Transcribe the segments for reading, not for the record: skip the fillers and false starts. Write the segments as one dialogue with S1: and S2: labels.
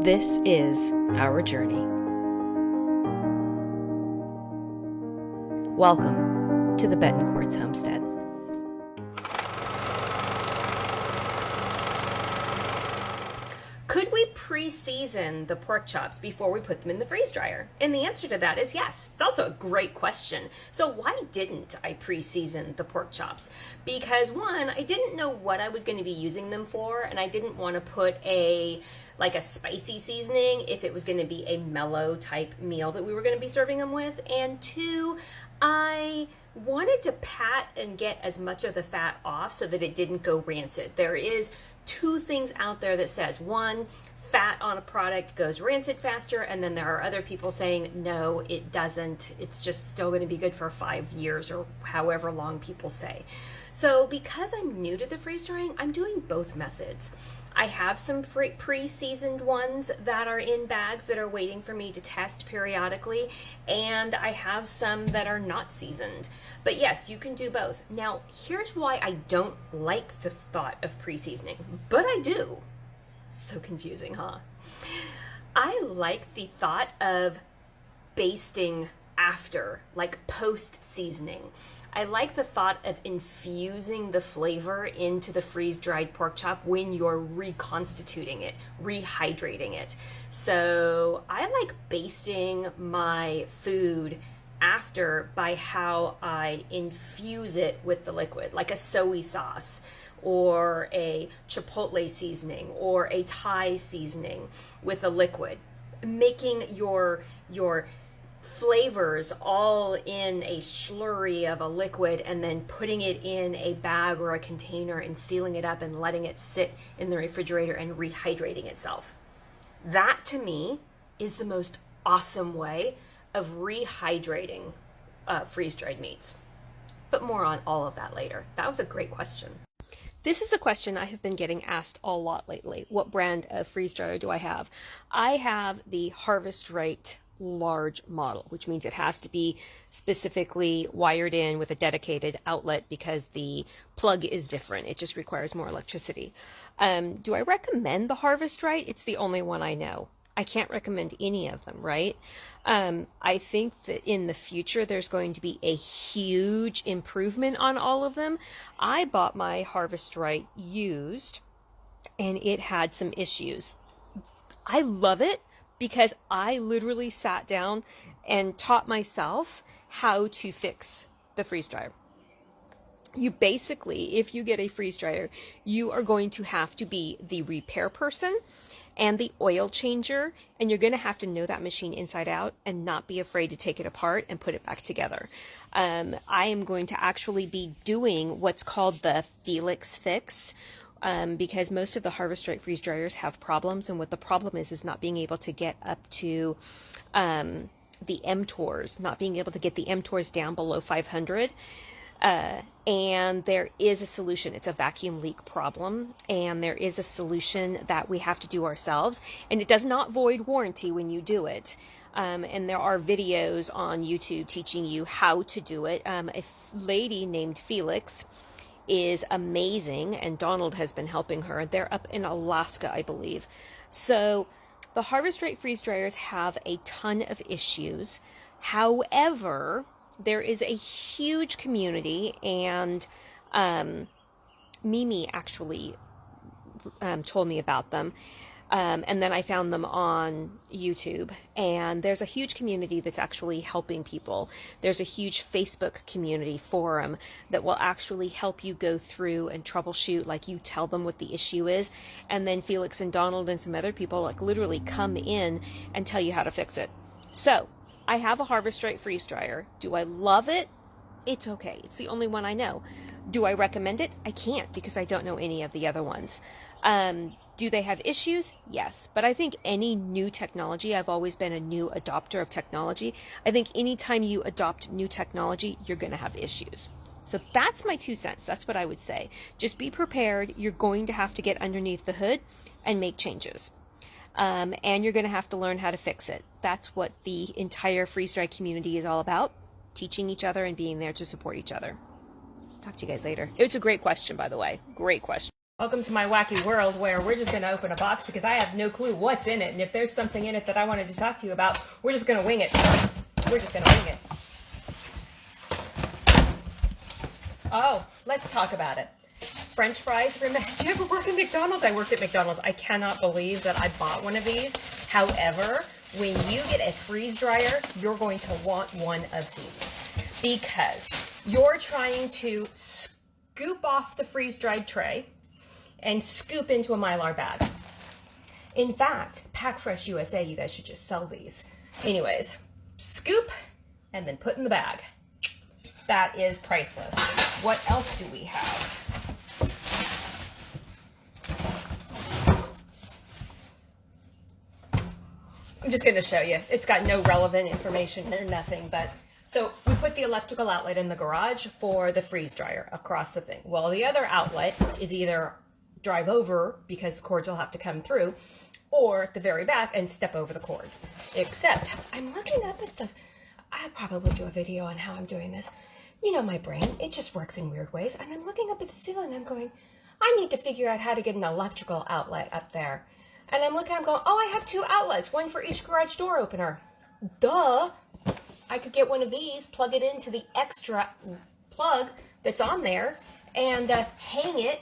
S1: This is our journey. Welcome to the Betancourt's homestead.
S2: Could we pre-season the pork chops before we put them in the freeze dryer? And the answer to that is yes. It's also a great question. So why didn't I pre-season the pork chops? Because one, I didn't know what I was going to be using them for, and I didn't want to put a spicy seasoning if it was going to be a mellow type meal that we were going to be serving them with. And two, I wanted to pat and get as much of the fat off so that it didn't go rancid. There is two things out there that says, one, fat on a product goes rancid faster, and then there are other people saying, no, it doesn't. It's just still going to be good for 5 years or however long people say. So because I'm new to the freeze drying, I'm doing both methods. I have some pre-seasoned ones that are in bags that are waiting for me to test periodically, and I have some that are not seasoned. But yes, you can do both. Now, here's why I don't like the thought of pre-seasoning, but I do. So confusing, huh? I like the thought of basting after, like post-seasoning. I like the thought of infusing the flavor into the freeze-dried pork chop when you're reconstituting it, rehydrating it. So I like basting my food after by how I infuse it with the liquid, like a soy sauce or a chipotle seasoning or a Thai seasoning with a liquid, making your flavors all in a slurry of a liquid and then putting it in a bag or a container and sealing it up and letting it sit in the refrigerator and rehydrating itself. That to me is the most awesome way of rehydrating freeze-dried meats. But more on all of that later. That was a great question. This is a question I have been getting asked a lot lately. What brand of freeze dryer do I have? I have the Harvest Right large model, which means it has to be specifically wired in with a dedicated outlet because the plug is different. It just requires more electricity. Do I recommend the Harvest Right? It's the only one I know. I can't recommend any of them, right? I think that in the future there's going to be a huge improvement on all of them. I bought my Harvest Right used and it had some issues. I love it because I literally sat down and taught myself how to fix the freeze dryer. You basically, if you get a freeze dryer, you are going to have to be the repair person and the oil changer, and you're going to have to know that machine inside out and not be afraid to take it apart and put it back together. I am going to actually be doing what's called the Felix fix, because most of the Harvest Right freeze dryers have problems, and what the problem is not being able to get up to the mTORs, not being able to get the mTORs down below 500. And there is a solution. It's a vacuum leak problem, and there is a solution that we have to do ourselves, and it does not void warranty when you do it. And there are videos on YouTube teaching you how to do it. A lady named Felix is amazing, and Donald has been helping her. They're up in Alaska, I believe. So the Harvest Right freeze dryers have a ton of issues. However, there is a huge community, and Mimi actually told me about them. And then I found them on YouTube, and there's a huge community that's actually helping people. There's a huge Facebook community forum that will actually help you go through and troubleshoot, like you tell them what the issue is, and then Felix and Donald and some other people like literally come in and tell you how to fix it. So I have a Harvest Right freeze dryer. Do I love it? It's okay. It's the only one I know. Do I recommend it? I can't, because I don't know any of the other ones. Do they have issues? Yes. But I think any new technology, I've always been a new adopter of technology. I think anytime you adopt new technology, you're going to have issues. So that's my 2 cents. That's what I would say. Just be prepared. You're going to have to get underneath the hood and make changes. And you're going to have to learn how to fix it. That's what the entire freeze-dry community is all about. Teaching each other and being there to support each other. Talk to you guys later. It's a great question, by the way. Great question. Welcome to my wacky world where we're just going to open a box because I have no clue what's in it. And if there's something in it that I wanted to talk to you about, we're just going to wing it. We're just going to wing it. Oh, let's talk about it. French fries. Remember, did you ever work at McDonald's? I worked at McDonald's. I cannot believe that I bought one of these. However, when you get a freeze dryer, you're going to want one of these because you're trying to scoop off the freeze-dried tray and scoop into a Mylar bag. In fact, Pack Fresh USA, you guys should just sell these. Anyways, scoop and then put in the bag. That is priceless. What else do we have? I'm just going to show you. It's got no relevant information or nothing, but so we put the electrical outlet in the garage for the freeze dryer across the thing. Well, the other outlet is either drive over because the cords will have to come through, or at the very back and step over the cord. Except I'm looking up at the, I'll probably do a video on how I'm doing this. You know, my brain, it just works in weird ways. And I'm looking up at the ceiling, I'm going, I need to figure out how to get an electrical outlet up there. And I'm looking, I'm going, oh, I have 2 outlets, one for each garage door opener. Duh. I could get one of these, plug it into the extra plug that's on there, and hang it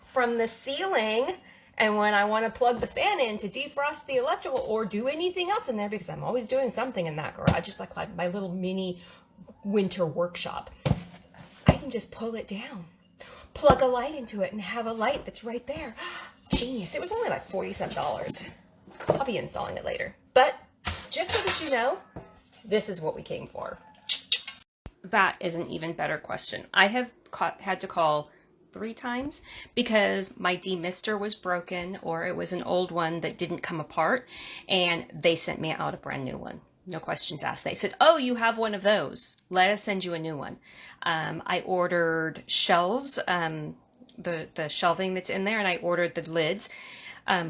S2: from the ceiling. And when I want to plug the fan in to defrost the electrical or do anything else in there, because I'm always doing something in that garage, just like my little mini winter workshop, I can just pull it down, plug a light into it, and have a light that's right there. Genius. It was only like $40 some. I'll be installing it later. But just so that you know, this is what we came for. That is an even better question. I have had to call 3 times because my demister was broken, or it was an old one that didn't come apart, and they sent me out a brand new one. No questions asked. They said, oh, you have one of those. Let us send you a new one. I ordered shelves, the shelving that's in there, and I ordered the lids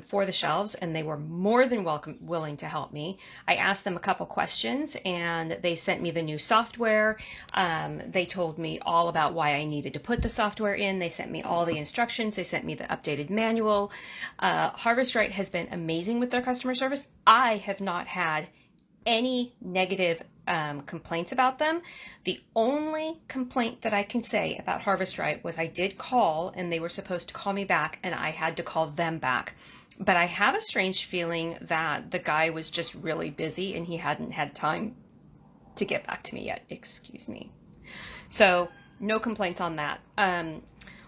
S2: for the shelves, and they were more than willing to help me. I asked them a couple questions, and they sent me the new software. They told me all about why I needed to put the software in. They sent me all the instructions. They sent me the updated manual. Harvest Right has been amazing with their customer service. I have not had any negative complaints about them. The only complaint that I can say about Harvest Right was I did call, and they were supposed to call me back, and I had to call them back. But I have a strange feeling that the guy was just really busy and he hadn't had time to get back to me yet. Excuse me. So no complaints on that.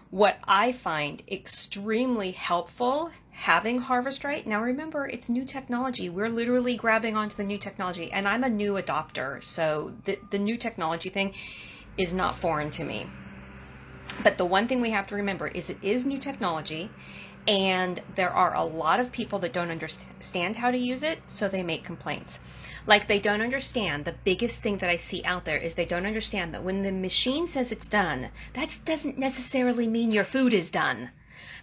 S2: What I find extremely helpful having Harvest Right, now remember, it's new technology. We're literally grabbing onto the new technology, and I'm a new adopter, so the new technology thing is not foreign to me. But the one thing we have to remember is it is new technology, and there are a lot of people that don't understand how to use it, so they make complaints. Like, they don't understand, the biggest thing that I see out there is they don't understand that when the machine says it's done, that doesn't necessarily mean your food is done.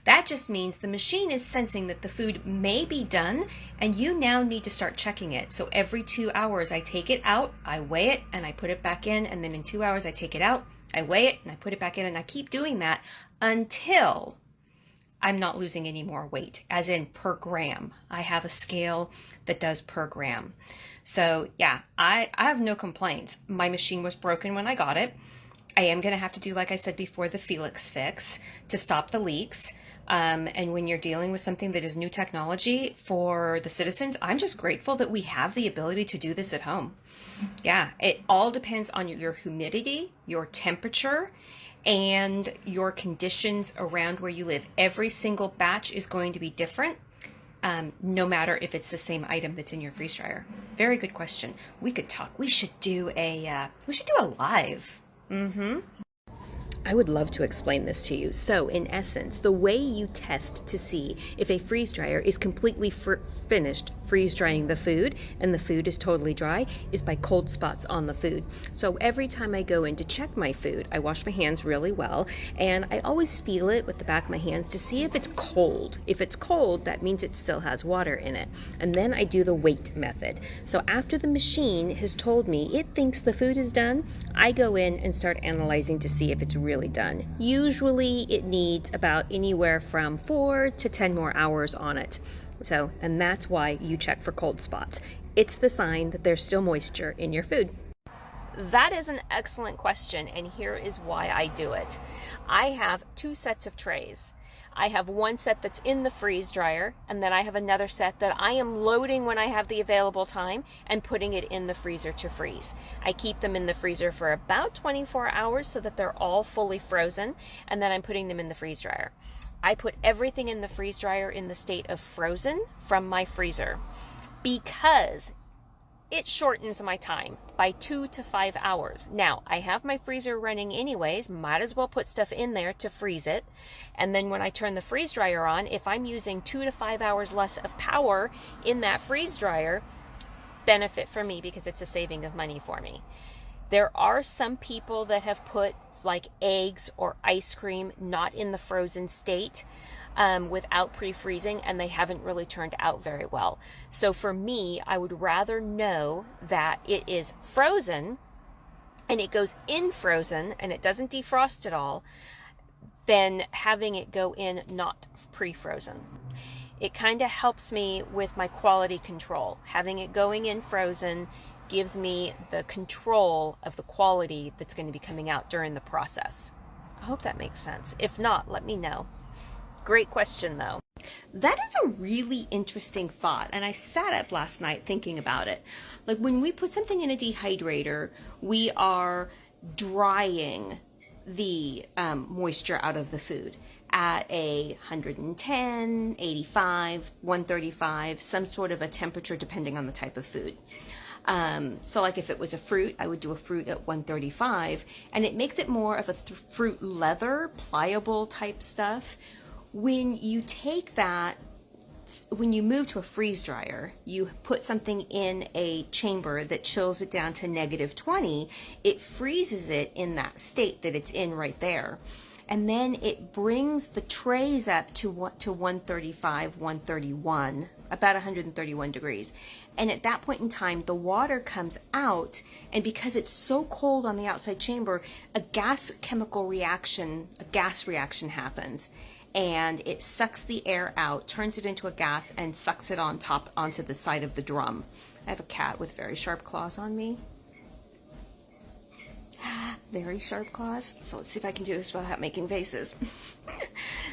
S2: That just means the machine is sensing that the food may be done, and you now need to start checking it. So every 2 hours I take it out, I weigh it, and I put it back in, and then in 2 hours I take it out, I weigh it, and I put it back in, and I keep doing that until I'm not losing any more weight, as in per gram. I have a scale that does per gram. So yeah, I have no complaints. My machine was broken when I got it. I am going to have to do, like I said before, the Felix fix to stop the leaks. And when you're dealing with something that is new technology for the citizens, I'm just grateful that we have the ability to do this at home. Yeah, it all depends on your humidity, your temperature, and your conditions around where you live. Every single batch is going to be different, no matter if it's the same item that's in your freeze dryer. Very good question. We could talk. We should do a live. I would love to explain this to you. So in essence, the way you test to see if a freeze dryer is completely finished freeze drying the food and the food is totally dry is by cold spots on the food. So every time I go in to check my food, I wash my hands really well, and I always feel it with the back of my hands to see if it's cold. If it's cold, that means it still has water in it. And then I do the weight method. So after the machine has told me it thinks the food is done, I go in and start analyzing to see if it's really
S1: really done. Usually it needs about anywhere from 4 to 10 more hours on it. So, and that's why you check for cold spots. It's the sign that there's still moisture in your food.
S2: That is an excellent question, and here is why I do it. I have 2 sets of trays. I have one set that's in the freeze dryer, and then I have another set that I am loading when I have the available time and putting it in the freezer to freeze. I keep them in the freezer for about 24 hours so that they're all fully frozen, and then I'm putting them in the freeze dryer. I put everything in the freeze dryer in the state of frozen from my freezer because it shortens my time by 2 to 5 hours. Now, I have my freezer running anyways, might as well put stuff in there to freeze it. And then when I turn the freeze dryer on, if I'm using 2 to 5 hours less of power in that freeze dryer, benefit for me because it's a saving of money for me. There are some people that have put like eggs or ice cream not in the frozen state without pre-freezing, and they haven't really turned out very well. So for me, I would rather know that it is frozen and it goes in frozen and it doesn't defrost at all than having it go in not pre-frozen. It kind of helps me with my quality control. Having it going in frozen gives me the control of the quality that's going to be coming out during the process. I hope that makes sense. If not, let me know. Great question, though.
S1: That is a really interesting thought, and I sat up last night thinking about it. Like when we put something in a dehydrator, we are drying the moisture out of the food at a 110, 85, 135, some sort of a temperature depending on the type of food. So like if it was a fruit, I would do a fruit at 135, and it makes it more of a fruit leather, pliable type stuff. When you take that, when you move to a freeze dryer, you put something in a chamber that chills it down to -20, it freezes it in that state that it's in right there. And then it brings the trays up to 135, 131, about 131 degrees. And at that point in time, the water comes out, and because it's so cold on the outside chamber, a gas reaction happens. And it sucks the air out, turns it into a gas, and sucks it on top onto the side of the drum. I have a cat with very sharp claws on me. Very sharp claws. So let's see if I can do this without making faces.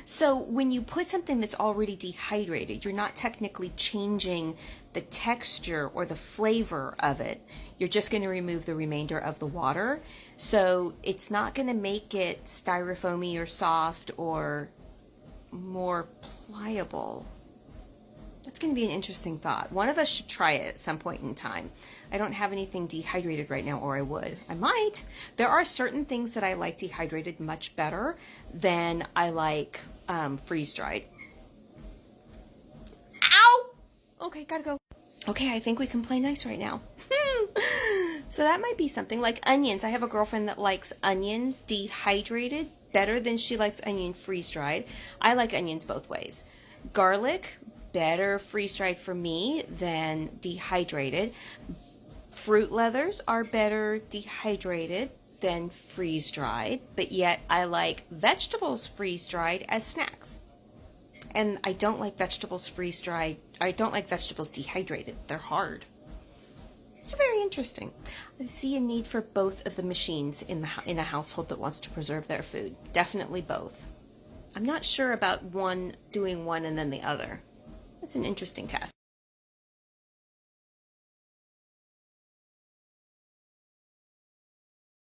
S1: So when you put something that's already dehydrated, you're not technically changing the texture or the flavor of it. You're just going to remove the remainder of the water. So it's not going to make it styrofoamy or soft or more pliable. That's going to be an interesting thought. One of us should try it at some point in time. I don't have anything dehydrated right now, or I would. I might. There are certain things that I like dehydrated much better than I like freeze-dried. Ow! Okay, gotta go. Okay, I think we can play nice right now. So that might be something like onions. I have a girlfriend that likes onions dehydrated better than she likes onion freeze-dried. I like onions both ways. Garlic, better freeze-dried for me than dehydrated. Fruit leathers are better dehydrated than freeze-dried, but yet I like vegetables freeze-dried as snacks. And I don't like vegetables freeze-dried. I don't like vegetables dehydrated. They're hard. It's very interesting. I see a need for both of the machines in a household that wants to preserve their food. Definitely both. I'm not sure about doing one and then the other. It's an interesting task.